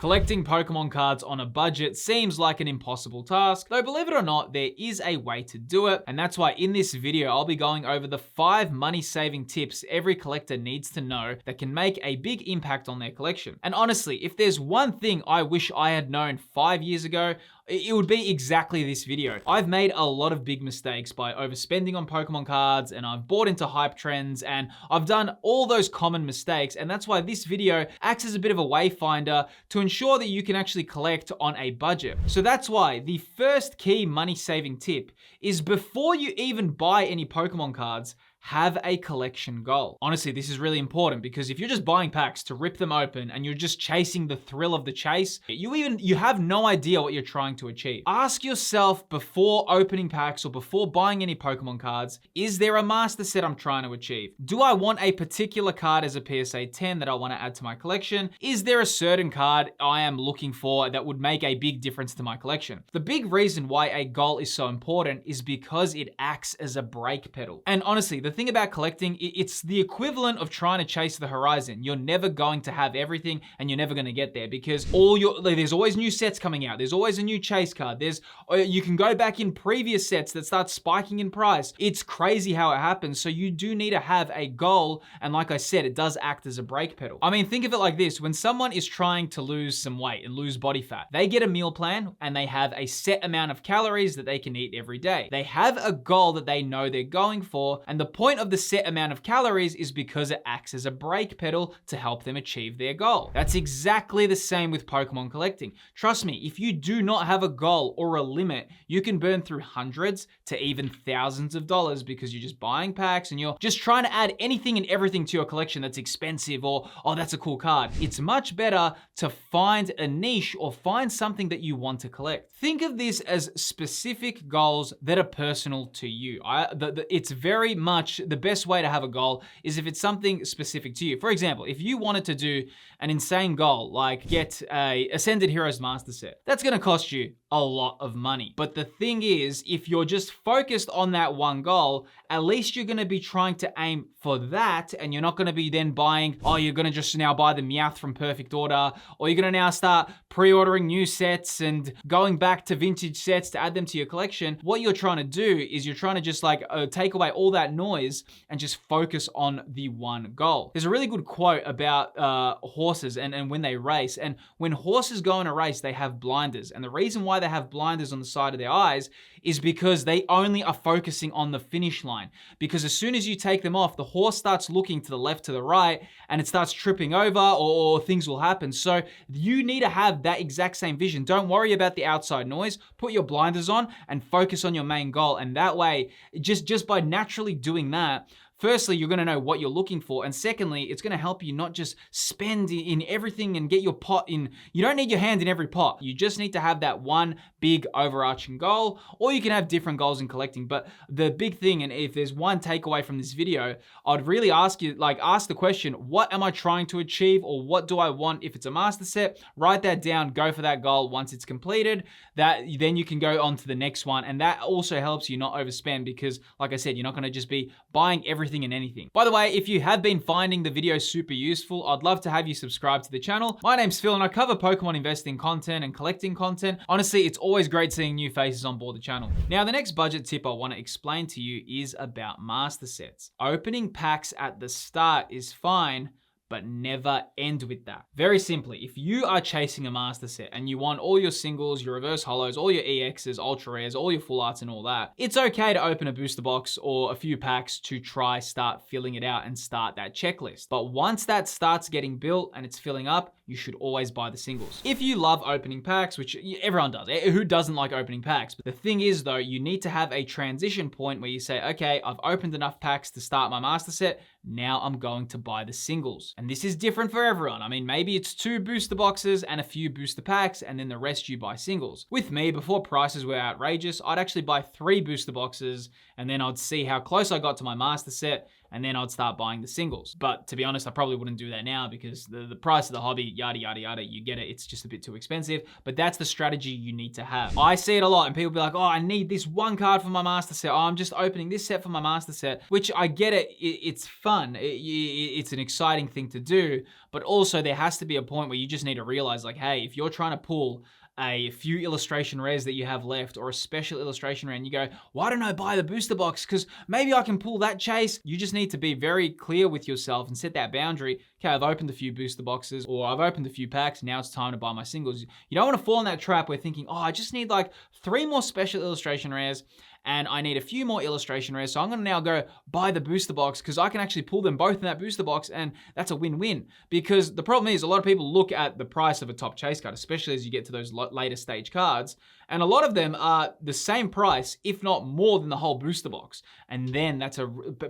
Collecting Pokemon cards on a budget seems like an impossible task, though believe it or not, there is a way to do it, and that's why in this video I'll be going over the 5 money-saving tips every collector needs to know that can make a big impact on their collection. And honestly, if there's one thing I wish I had known 5 years ago, it would be exactly this video. I've made a lot of big mistakes by overspending on Pokemon cards, and I've bought into hype trends, and I've done all those common mistakes, and that's why this video acts as a bit of a wayfinder to ensure that you can actually collect on a budget. So that's why the first key money-saving tip is before you even buy any Pokemon cards, have a collection goal. Honestly, this is really important because if you're just buying packs to rip them open and you're just chasing the thrill of the chase, you have no idea what you're trying to achieve. Ask yourself before opening packs or before buying any Pokemon cards, is there a master set I'm trying to achieve? Do I want a particular card as a PSA 10 that I want to add to my collection? Is there a certain card I am looking for that would make a big difference to my collection? The big reason why a goal is so important is because it acts as a brake pedal. And honestly, the thing about collecting, it's the equivalent of trying to chase the horizon. You're never going to have everything and you're never going to get there because there's always new sets coming out. There's always a new chase card. You can go back in previous sets that start spiking in price. It's crazy how it happens. So you do need to have a goal. And like I said, it does act as a brake pedal. I mean, think of it like this. When someone is trying to lose some weight and lose body fat, they get a meal plan and they have a set amount of calories that they can eat every day. They have a goal that they know they're going for, and the point of the set amount of calories is because it acts as a brake pedal to help them achieve their goal. That's exactly the same with Pokemon collecting. Trust me, if you do not have a goal or a limit, you can burn through hundreds to even thousands of dollars because you're just buying packs and you're just trying to add anything and everything to your collection that's expensive or, oh, that's a cool card. It's much better to find a niche or find something that you want to collect. Think of this as specific goals that are personal to you. It's very much the best way to have a goal is if it's something specific to you. For example, if you wanted to do an insane goal, like get a Ascended Heroes Master Set, that's gonna cost you a lot of money. But the thing is, if you're just focused on that one goal, at least you're gonna be trying to aim for that, and you're not gonna be then buying, oh, you're gonna just now buy the Meowth from Perfect Order, or you're gonna now start pre-ordering new sets and going back to vintage sets to add them to your collection. What you're trying to do is you're trying to just like take away all that noise and just focus on the one goal. There's a really good quote about horses and when they race, and when horses go in a race, they have blinders, and the reason why they have blinders on the side of their eyes is because they only are focusing on the finish line. Because as soon as you take them off, the horse starts looking to the left, to the right, and it starts tripping over or things will happen. So you need to have that exact same vision. Don't worry about the outside noise. Put your blinders on and focus on your main goal. And that way, just by naturally doing that, firstly, you're gonna know what you're looking for. And secondly, it's gonna help you not just spend in everything and get your pot in. You don't need your hand in every pot. You just need to have that one big overarching goal, or you can have different goals in collecting. But the big thing, and if there's one takeaway from this video, I'd really ask the question, what am I trying to achieve, or what do I want? If it's a master set, write that down, go for that goal. Once it's completed, then you can go on to the next one. And that also helps you not overspend because, like I said, you're not gonna just be buying everything and anything. By the way, if you have been finding the video super useful, I'd love to have you subscribe to the channel. My name's Phil and I cover Pokemon investing content and collecting content. Honestly, it's always great seeing new faces on board the channel. Now, the next budget tip I want to explain to you is about master sets. Opening packs at the start is fine, but never end with that. Very simply, if you are chasing a master set and you want all your singles, your reverse holos, all your EXs, ultra rares, all your full arts and all that, it's okay to open a booster box or a few packs to start filling it out and start that checklist. But once that starts getting built and it's filling up, you should always buy the singles. If you love opening packs, which everyone does, who doesn't like opening packs? But the thing is though, you need to have a transition point where you say, okay, I've opened enough packs to start my master set, now I'm going to buy the singles. And this is different for everyone. I mean, maybe it's 2 booster boxes and a few booster packs, and then the rest you buy singles. With me, before prices were outrageous, I'd actually buy 3 booster boxes, and then I'd see how close I got to my master set, and then I'd start buying the singles. But to be honest, I probably wouldn't do that now because the price of the hobby, yada, yada, yada, you get it. It's just a bit too expensive, but that's the strategy you need to have. I see it a lot and people be like, oh, I need this one card for my master set. Oh, I'm just opening this set for my master set, which I get it. It's fun. It's an exciting thing to do, but also there has to be a point where you just need to realize like, hey, if you're trying to pull a few illustration rares that you have left or a special illustration rare and you go, why don't I buy the booster box? Because maybe I can pull that chase. You just need to be very clear with yourself and set that boundary. Okay, I've opened a few booster boxes or I've opened a few packs. Now it's time to buy my singles. You don't want to fall in that trap where thinking, oh, I just need like 3 more special illustration rares and I need a few more illustration rares. So I'm gonna now go buy the booster box because I can actually pull them both in that booster box and that's a win-win. Because the problem is a lot of people look at the price of a top chase card, especially as you get to those later stage cards, and a lot of them are the same price, if not more than the whole booster box. And then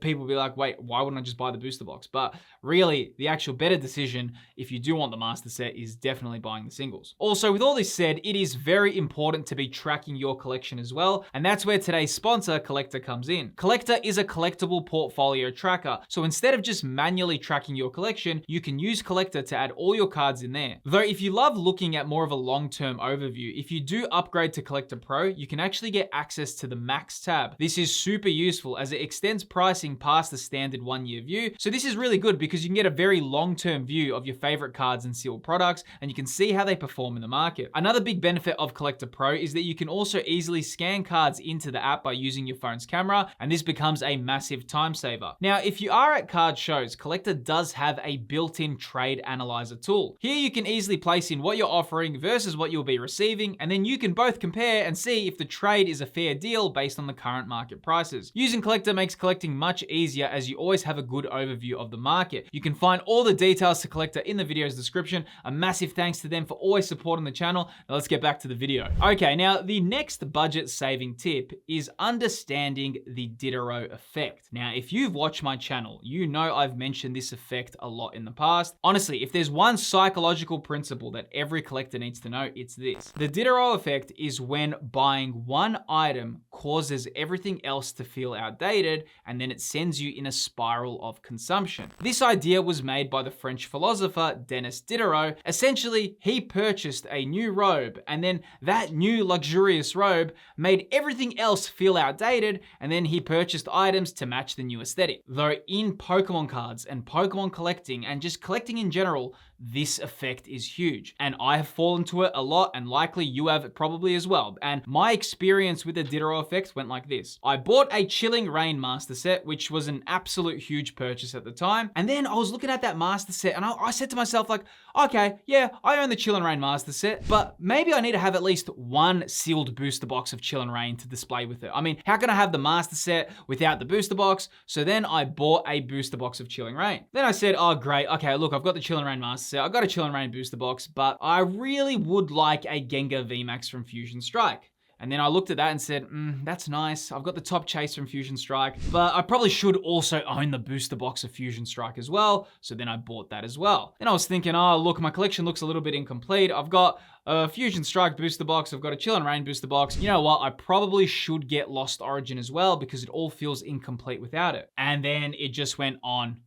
people will be like, wait, why wouldn't I just buy the booster box? But really, the actual better decision, if you do want the master set, is definitely buying the singles. Also, with all this said, it is very important to be tracking your collection as well. And that's where today's sponsor, Collector, comes in. Collector is a collectible portfolio tracker. So instead of just manually tracking your collection, you can use Collector to add all your cards in there. Though if you love looking at more of a long-term overview, if you do upgrade to Collector Pro, you can actually get access to the Max tab. This is super useful as it extends pricing past the standard 1-year view. So this is really good because you can get a very long-term view of your favorite cards and sealed products, and you can see how they perform in the market. Another big benefit of Collector Pro is that you can also easily scan cards into the app by using your phone's camera, and this becomes a massive time saver. Now, if you are at card shows, Collector does have a built-in trade analyzer tool. Here you can easily place in what you're offering versus what you'll be receiving, and then you can both compare and see if the trade is a fair deal based on the current market prices. Using Collector makes collecting much easier as you always have a good overview of the market. You can find all the details to Collector in the video's description. A massive thanks to them for always supporting the channel. Now let's get back to the video. Okay, now the next budget saving tip is understanding the Diderot Effect. Now, if you've watched my channel, you know I've mentioned this effect a lot in the past. Honestly, if there's one psychological principle that every collector needs to know, it's this. The Diderot Effect is when buying one item causes everything else to feel outdated, and then it sends you in a spiral of consumption. This idea was made by the French philosopher Denis Diderot. Essentially, he purchased a new robe, and then that new luxurious robe made everything else feel outdated, and then he purchased items to match the new aesthetic. Though in Pokemon cards and Pokemon collecting and just collecting in general, this effect is huge. And I have fallen to it a lot, and likely you have probably as well. And my experience with the Diderot Effect went like this. I bought a Chilling Reign master set, which was an absolute huge purchase at the time. And then I was looking at that master set and I said to myself like, okay, yeah, I own the Chilling Reign master set, but maybe I need to have at least one sealed booster box of Chilling Reign to display with it. I mean, how can I have the master set without the booster box? So then I bought a booster box of Chilling Reign. Then I said, oh great, okay, look, I've got the Chilling Reign master set, I've got a Chilling Reign booster box, but I really would like a Gengar VMAX from Fusion Strike. And then I looked at that and said, that's nice. I've got the top chase from Fusion Strike, but I probably should also own the booster box of Fusion Strike as well. So then I bought that as well. Then I was thinking, oh, look, my collection looks a little bit incomplete. I've got a Fusion Strike booster box. I've got a Chilling Reign booster box. You know what? I probably should get Lost Origin as well because it all feels incomplete without it. And then it just went on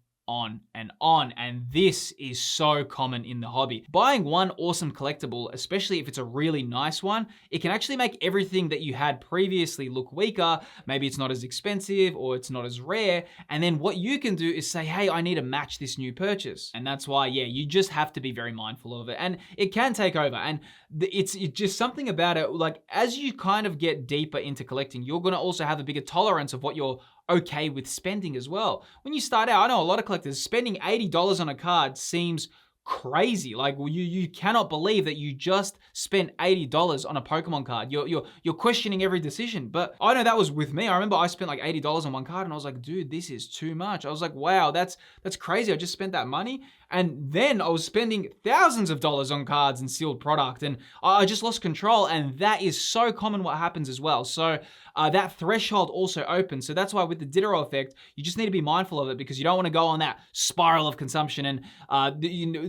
and on, and this is so common in the hobby. Buying one awesome collectible, especially if it's a really nice one, it can actually make everything that you had previously look weaker. Maybe it's not as expensive or it's not as rare, and then what you can do is say, hey, I need to match this new purchase. And that's why, yeah, you just have to be very mindful of it, and it can take over, and it's just something about it, like as you kind of get deeper into collecting, you're gonna also have a bigger tolerance of what you're okay with spending as well. When you start out, I know a lot of collectors, spending $80 on a card seems crazy. Like you cannot believe that you just spent $80 on a Pokemon card. You're questioning every decision. But I know that was with me. I remember I spent like $80 on one card and I was like, dude, this is too much. I was like, wow, that's crazy. I just spent that money. And then I was spending thousands of dollars on cards and sealed product, and I just lost control. And that is so common what happens as well. So that threshold also opens. So that's why with the Diderot effect, you just need to be mindful of it, because you don't want to go on that spiral of consumption. And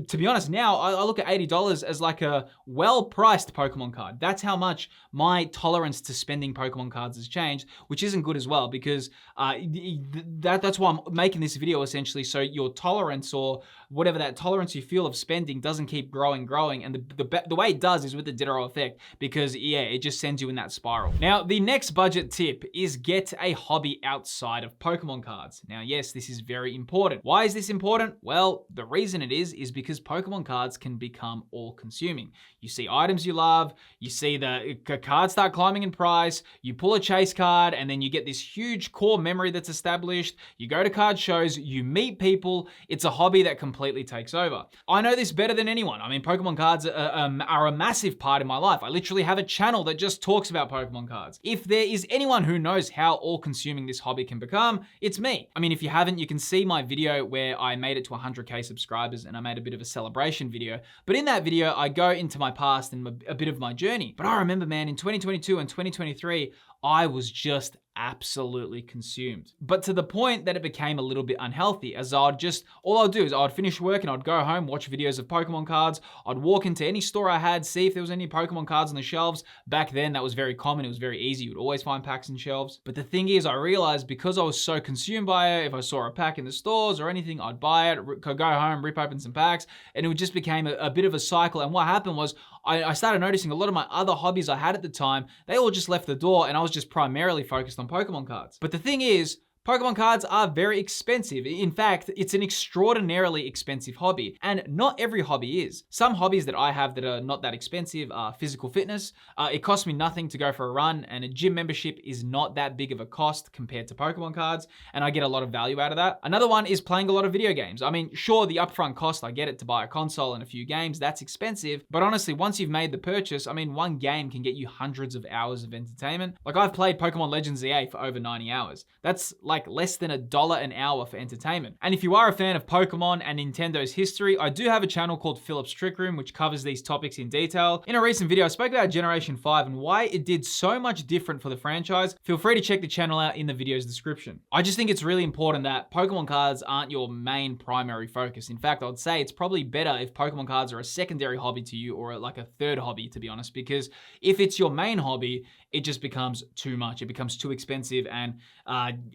to be honest, now I look at $80 as like a well-priced Pokemon card. That's how much my tolerance to spending Pokemon cards has changed, which isn't good as well, because that's why I'm making this video essentially, so your tolerance, or whatever that tolerance you feel of spending, doesn't keep growing. And the way it does is with the Diderot effect, because yeah, it just sends you in that spiral. Now, the next budget tip is get a hobby outside of Pokemon cards. Now, yes, this is very important. Why is this important? Well, the reason it is because Pokemon cards can become all-consuming. You see items you love, you see the cards start climbing in price, you pull a chase card, and then you get this huge core memory that's established. You go to card shows, you meet people. It's a hobby that completely takes over. I know this better than anyone. I mean, Pokemon cards are a massive part in my life. I literally have a channel that just talks about Pokemon cards. If there is anyone who knows how all-consuming this hobby can become, it's me. I mean, if you haven't, you can see my video where I made it to 100K subscribers, and I made a bit of a celebration video. But in that video, I go into my past and a bit of my journey. But I remember, man, in 2022 and 2023, I was just absolutely consumed. But to the point that it became a little bit unhealthy, as all I'd do is I'd finish work and I'd go home, watch videos of Pokemon cards. I'd walk into any store I had, see if there was any Pokemon cards on the shelves. Back then, that was very common. It was very easy. You would always find packs in shelves. But the thing is, I realized because I was so consumed by it, if I saw a pack in the stores or anything, I'd buy it, go home, rip open some packs, and it just became a bit of a cycle. And what happened was I started noticing a lot of my other hobbies I had at the time, they all just left the door, and I was just primarily focused on Pokemon cards. But the thing is, Pokemon cards are very expensive. In fact, it's an extraordinarily expensive hobby, and not every hobby is. Some hobbies that I have that are not that expensive are physical fitness. It costs me nothing to go for a run, and a gym membership is not that big of a cost compared to Pokemon cards, and I get a lot of value out of that. Another one is playing a lot of video games. I mean, sure, the upfront cost, I get it to buy a console and a few games, that's expensive, but honestly, once you've made the purchase, I mean, one game can get you hundreds of hours of entertainment. Like, I've played Pokemon Legends EA for over 90 hours. That's like less than $1 an hour for entertainment. And if you are a fan of Pokemon and Nintendo's history, I do have a channel called Philip's Trick Room, which covers these topics in detail. In a recent video, I spoke about Generation 5 and why it did so much different for the franchise. Feel free to check the channel out in the video's description. I just think it's really important that Pokemon cards aren't your main primary focus. In fact, I would say it's probably better if Pokemon cards are a secondary hobby to you, or like a third hobby, to be honest, because if it's your main hobby, it just becomes too much. It becomes too expensive, and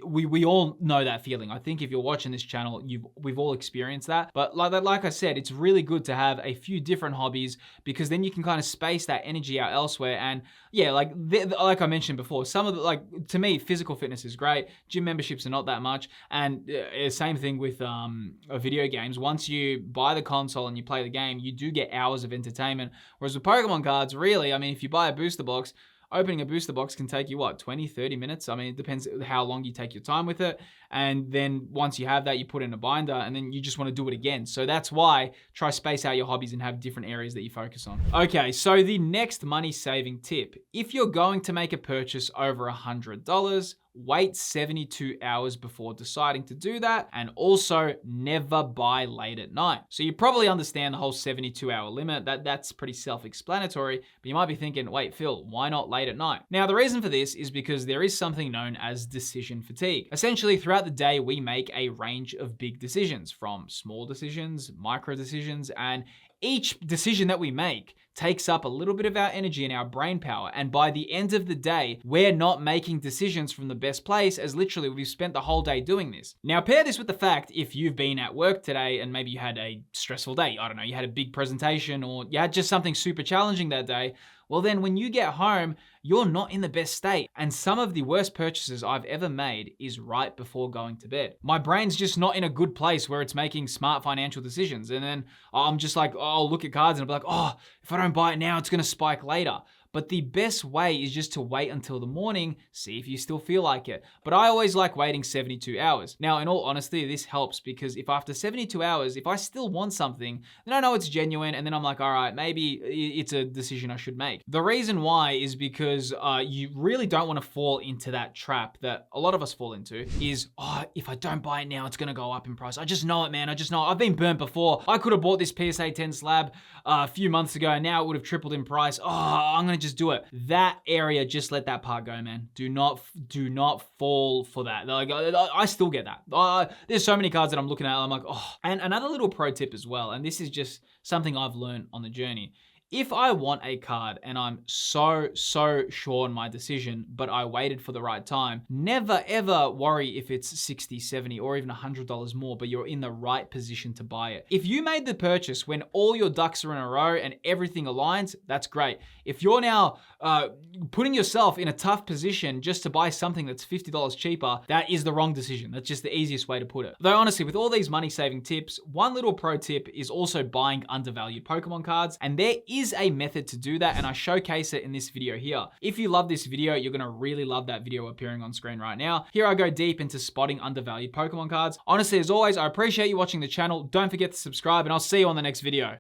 we all know that feeling. I think if you're watching this channel, we've all experienced that. But like I said, it's really good to have a few different hobbies, because then you can kind of space that energy out elsewhere. And yeah, like I mentioned before, some of the, to me, physical fitness is great. Gym memberships are not that much. And same thing with video games. Once you buy the console and you play the game, you do get hours of entertainment. Whereas with Pokemon cards, really, I mean, if you buy a booster box, opening a booster box can take you, what, 20, 30 minutes? I mean, it depends how long you take your time with it. And then once you have that, you put it in a binder, and then you just want to do it again. So that's why try space out your hobbies and have different areas that you focus on. Okay, so the next money saving tip. If you're going to make a purchase over $100, wait 72 hours before deciding to do that, and also never buy late at night. So you probably understand the whole 72-hour limit. That's pretty self-explanatory, but you might be thinking, wait, Phil, why not late at night? Now, the reason for this is because there is something known as decision fatigue. Essentially, throughout the day, we make a range of big decisions, from small decisions, micro decisions, and each decision that we make takes up a little bit of our energy and our brain power. And by the end of the day, we're not making decisions from the best place, as literally we've spent the whole day doing this. Now, pair this with the fact, if you've been at work today and maybe you had a stressful day, I don't know, you had a big presentation, or you had just something super challenging that day, well then when you get home, you're not in the best state. And some of the worst purchases I've ever made is right before going to bed. My brain's just not in a good place where it's making smart financial decisions. And then I'm just like, I'll look at cards and I'll be like, oh, if I don't buy it now, it's gonna spike later. but the best way is just to wait until the morning, see if you still feel like it. But I always like waiting 72 hours. Now, in all honesty, this helps because if after 72 hours, if I still want something, then I know it's genuine, and then I'm like, all right, maybe it's a decision I should make. The reason why is because you really don't want to fall into that trap that a lot of us fall into is, oh, if I don't buy it now, it's gonna go up in price. I just know it, man. I just know it. I've been burnt before. I could have bought this PSA 10 slab a few months ago, and now it would have tripled in price. Oh, I'm gonna just do it. That area, just let that part go, man. Do not fall for that. Like, I still get that. There's so many cards that I'm looking at, I'm like, oh. And another little pro tip as well, and this is just something I've learned on the journey. If I want a card and I'm so sure on my decision, but I waited for the right time, never ever worry if it's 60, 70, or even $100 more, but you're in the right position to buy it. If you made the purchase when all your ducks are in a row and everything aligns, that's great. If you're now putting yourself in a tough position just to buy something that's $50 cheaper, that is the wrong decision. That's just the easiest way to put it. Though honestly, with all these money saving tips, one little pro tip is also buying undervalued Pokemon cards, and there is a method to do that, and I showcase it in this video here. If you love this video, you're gonna really love that video appearing on screen right now. Here I go deep into spotting undervalued Pokemon cards. Honestly, as always, I appreciate you watching the channel. Don't forget to subscribe, and I'll see you on the next video.